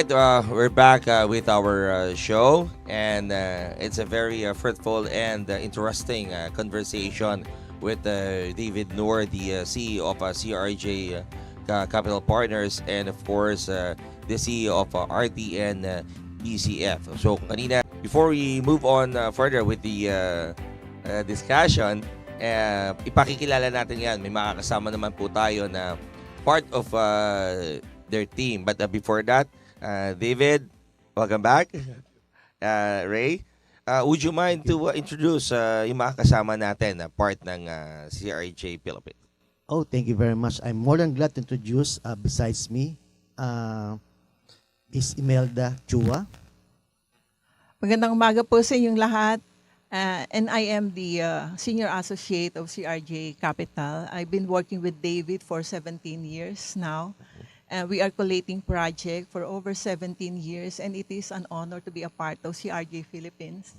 right, we're back with our show, and it's a very fruitful and interesting conversation with David Noor, the CEO of CRJ Capital Partners, and of course, the CEO of RTN DCF. So, kanina, before we move on further with the discussion, ipakikilala natin yan. May makakasama naman po tayo na part of their team. But before that, David, welcome back. Ray, would you mind to introduce yung mga kasama natin na part ng CRJ Philippines? Oh, thank you very much. I'm more than glad to introduce, besides me, is Imelda Chua. Magandang umaga po sa inyong lahat. And I am the Senior Associate of CRJ Capital. I've been working with David for 17 years now. We are collating project for over 17 years, and it is an honor to be a part of CRJ Philippines.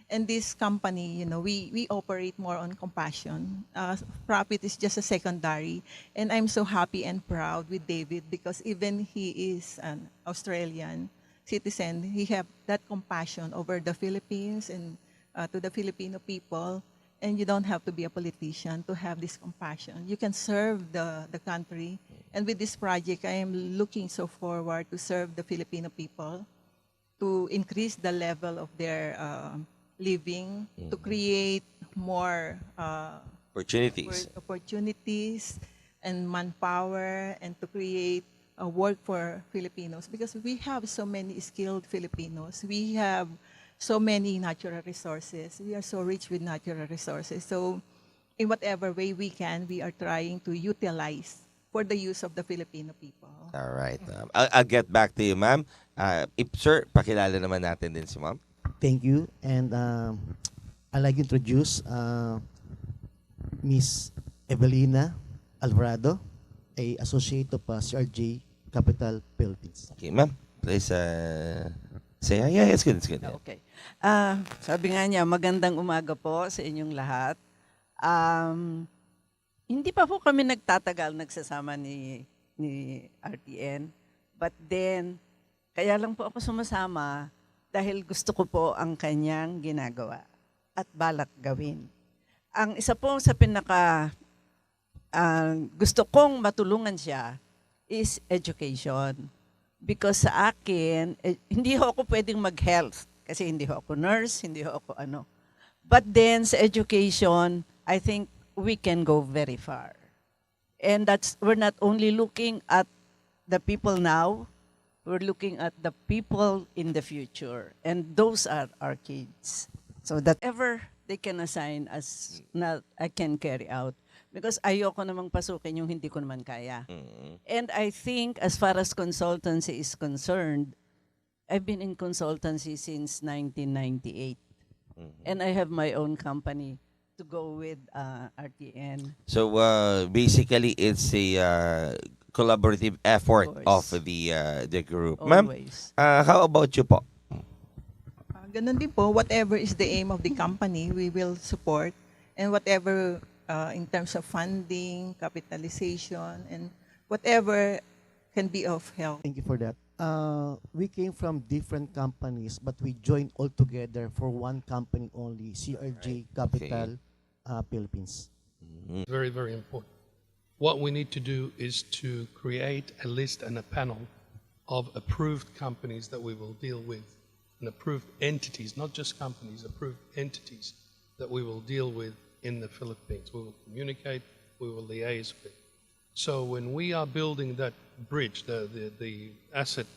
And this company, you know, we operate more on compassion. Profit is just a secondary. And I'm so happy and proud with David because even he is an Australian citizen, he have that compassion over the Philippines and to the Filipino people. And you don't have to be a politician to have this compassion. You can serve the country. And with this project, I am looking so forward to serve the Filipino people, to increase the level of their living, to create more opportunities and manpower, and to create work for Filipinos. Because we have so many skilled Filipinos. We have so many natural resources. We are so rich with natural resources. So in whatever way we can, we are trying to utilize for the use of the Filipino people. All right. I'll get back to you, ma'am. Sir, pakilala naman natin din si ma'am. Thank you. And I'd like to introduce Miss Evelina Alvarado, a associate of CRJ Capital Philippines. Okay, ma'am. Please say hi. Yeah, it's good. It's good. Okay. Sabi nga niya, magandang umaga po sa inyong lahat. Hindi pa po kami nagsasama ni RTN. But then, kaya lang po ako sumasama dahil gusto ko po ang kanyang ginagawa at balak gawin. Ang isa po sa gusto kong matulungan siya is education. Because sa akin, hindi ako pwedeng mag-health kasi hindi ako nurse, hindi ako ano. But then sa education, I think we can go very far. And we're not only looking at the people now, we're looking at the people in the future. And those are our kids. So that ever they can assign as not I can carry out. Because ayoko namang pasukin yung hindi ko naman kaya. And I think as far as consultancy is concerned, I've been in consultancy since 1998. And I have my own company to go with RTN. So basically, it's a collaborative effort of the group. Ma'am, how about you po? Ganun din po, whatever is the aim of the company, we will support. And whatever in terms of funding, capitalization, and whatever can be of help. Thank you for that. We came from different companies, but we joined all together for one company only, CRJ Capital Philippines. Very, very important. What we need to do is to create a list and a panel of approved companies that we will deal with, and approved entities, not just companies, approved entities that we will deal with in the Philippines. We will communicate, we will liaise with. So when we are building that bridge, the asset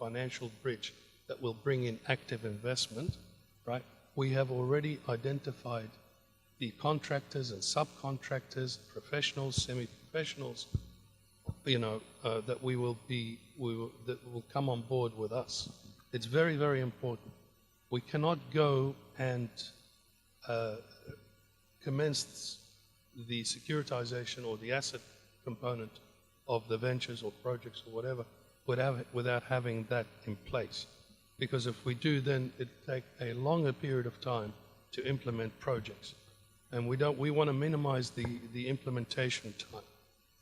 financial bridge that will bring in active investment, right? We have already identified the contractors and subcontractors, professionals, semi-professionals, that that will come on board with us. It's very, very important. We cannot go and commence the securitization or the asset component of the ventures or projects or whatever without having that in place. Because if we do, then it take a longer period of time to implement projects. And we want to minimize the implementation time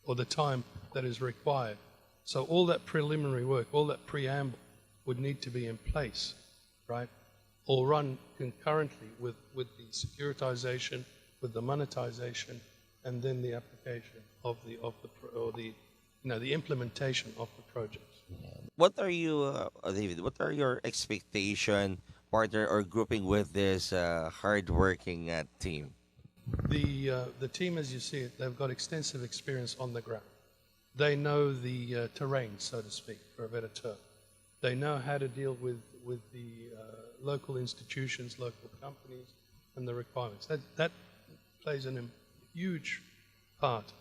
or the time that is required. So all that preliminary work, all that preamble would need to be in place, right? Or run concurrently with the securitization, with the monetization, and then the application of the implementation of the projects. What are you, David? What are your expectation, partner, or grouping with this hardworking team? The team, as you see it, they've got extensive experience on the ground. They know the terrain, so to speak, for a better term. They know how to deal with the local institutions, local companies, and the requirements. That plays a huge part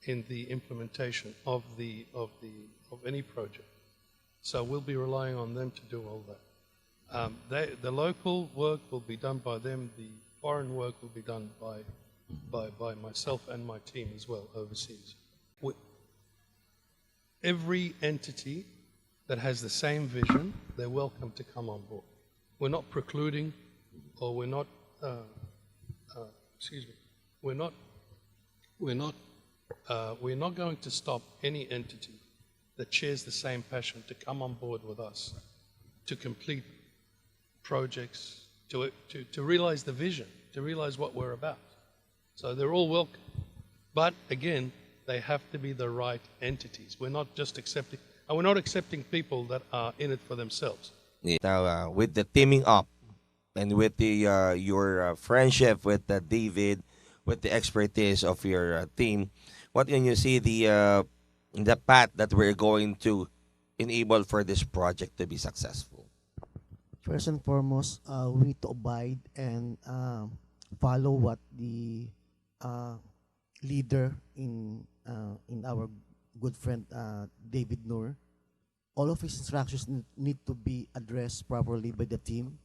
in the implementation of any project. So we'll be relying on them to do all that. The local work will be done by them. The foreign work will be done by myself and my team as well overseas. Every entity that has the same vision, they're welcome to come on board. We're not precluding, or we're not going to stop any entity that shares the same passion to come on board with us, to complete projects, to realize the vision, to realize what we're about. So they're all welcome. But again, they have to be the right entities. We're not just accepting, and we're not accepting people that are in it for themselves. Yeah. Now, with the teaming up and with the your friendship with David, with the expertise of your team, what can you see the path that we're going to enable for this project to be successful? First and foremost, we need to abide and follow what the leader in our good friend David NOUR. All of his instructions need to be addressed properly by the team.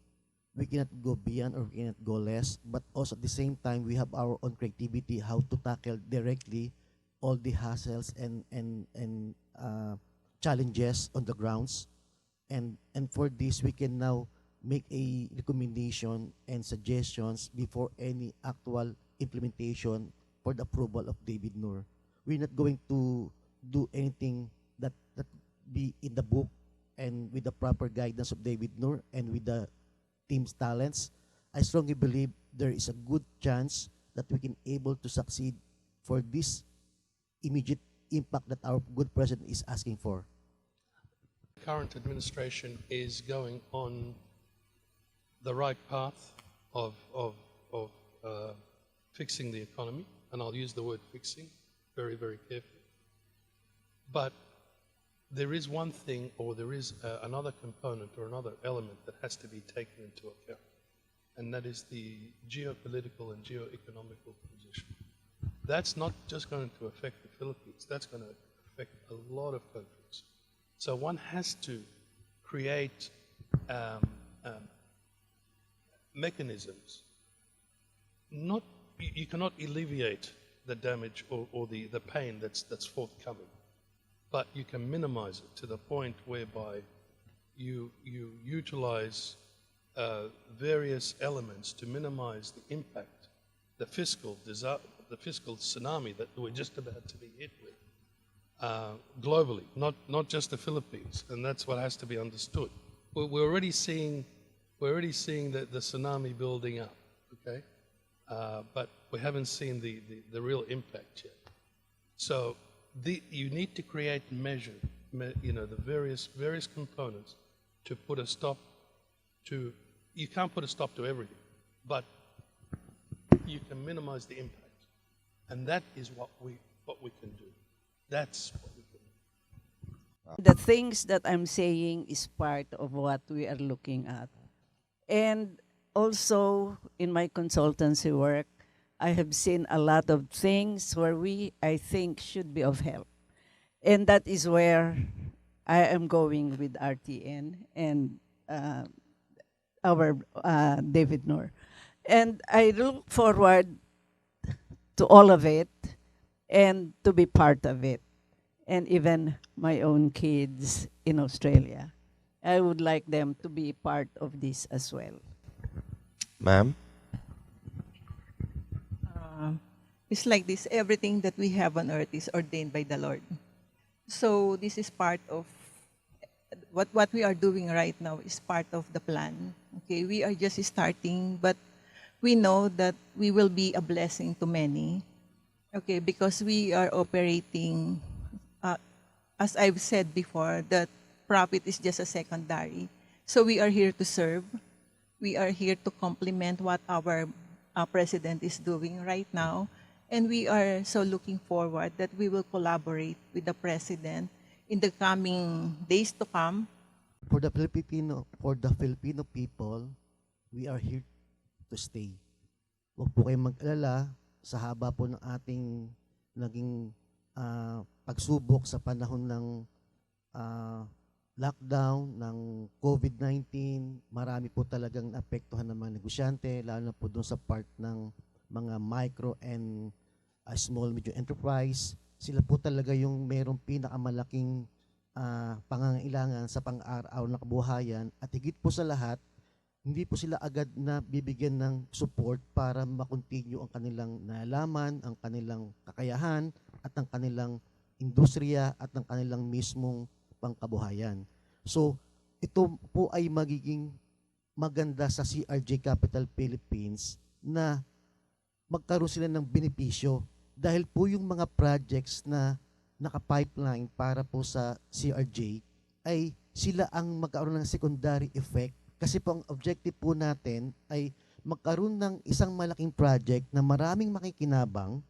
We cannot go beyond or we cannot go less, but also at the same time we have our own creativity how to tackle directly all the hassles and challenges on the grounds. And for this, we can now make a recommendation and suggestions before any actual implementation for the approval of David NOUR. We're not going to do anything that be in the book, and with the proper guidance of David NOUR and with the team's talents. I strongly believe there is a good chance that we can able to succeed for this immediate impact that our good president is asking for. The current administration is going on the right path of fixing the economy, and I'll use the word fixing very, very carefully. But there is one thing, or there is another component or another element that has to be taken into account, and that is the geopolitical and geo-economical position. That's not just going to affect the Philippines, that's going to affect a lot of countries. So one has to create mechanisms. You cannot alleviate the damage or the pain that's forthcoming, but you can minimize it to the point whereby you utilize various elements to minimize the impact, the fiscal tsunami that we're just about to be hit with globally, not just the Philippines, and that's what has to be understood. We're already seeing the tsunami building up, okay, but we haven't seen the real impact yet. So you need to create the various components to put a stop to. You can't put a stop to everything, but you can minimize the impact, and that is what we can do. That's what we can do. The things that I'm saying is part of what we are looking at. And also in my consultancy work, I have seen a lot of things where I think, should be of help. And that is where I am going with RTN and our David NOUR. And I look forward to all of it and to be part of it. And even my own kids in Australia, I would like them to be part of this as well. Ma'am? It's like this, everything that we have on earth is ordained by the Lord. So this is part of what we are doing right now is part of the plan. Okay, we are just starting, but we know that we will be a blessing to many. Okay, because we are operating, as I've said before, that profit is just a secondary. So we are here to serve. We are here to complement what our president is doing right now. And we are so looking forward that we will collaborate with the president in the coming days to come. For the Filipino people, we are here to stay. Huwag po kayong mag-alala sa haba po ng ating naging pagsubok sa panahon ng lockdown, ng COVID-19. Marami po talagang naapektuhan ng mga negosyante, lalo na po doon sa part ng mga micro and small medium enterprise. Sila po talaga yung merong pinakamalaking pangangailangan sa pang-araw na kabuhayan, at higit po sa lahat, hindi po sila agad na bibigyan ng support para makontinue ang kanilang nalaman, ang kanilang kakayahan, at ang kanilang industriya at ang kanilang mismong pangkabuhayan. So, ito po ay magiging maganda sa CRJ Capital Philippines na magkaroon sila ng benepisyo dahil po yung mga projects na naka-pipeline para po sa CRJ ay sila ang magkaroon ng secondary effect, kasi po ang objective po natin ay magkaroon ng isang malaking project na maraming makikinabang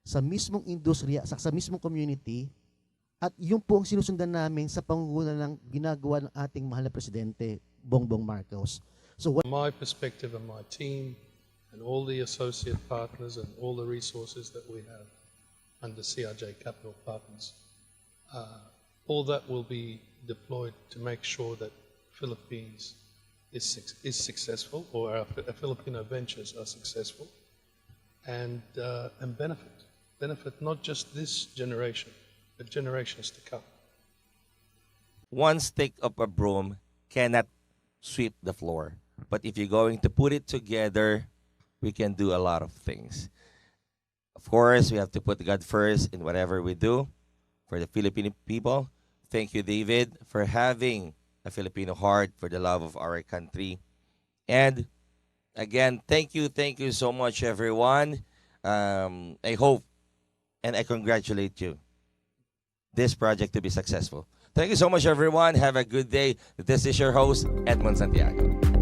sa mismong industriya, sa mismong community, at yung po ang sinusundan namin sa pangunguna ng ginagawa ng ating mahal na Presidente, Bongbong Marcos. So, My perspective and my team and all the associate partners and all the resources that we have under CRJ Capital Partners, all that will be deployed to make sure that Philippines is successful, or our Filipino ventures are successful, and benefit not just this generation, but generations to come. One stick of a broom cannot sweep the floor, but if you're going to put it together, we can do a lot of things. Of course, we have to put God first in whatever we do for the Filipino people. Thank you, David, for having a Filipino heart for the love of our country. And again, thank you so much, everyone. I hope and I congratulate you this project to be successful. Thank you so much, everyone. Have a good day. This is your host, Edmond Santiago.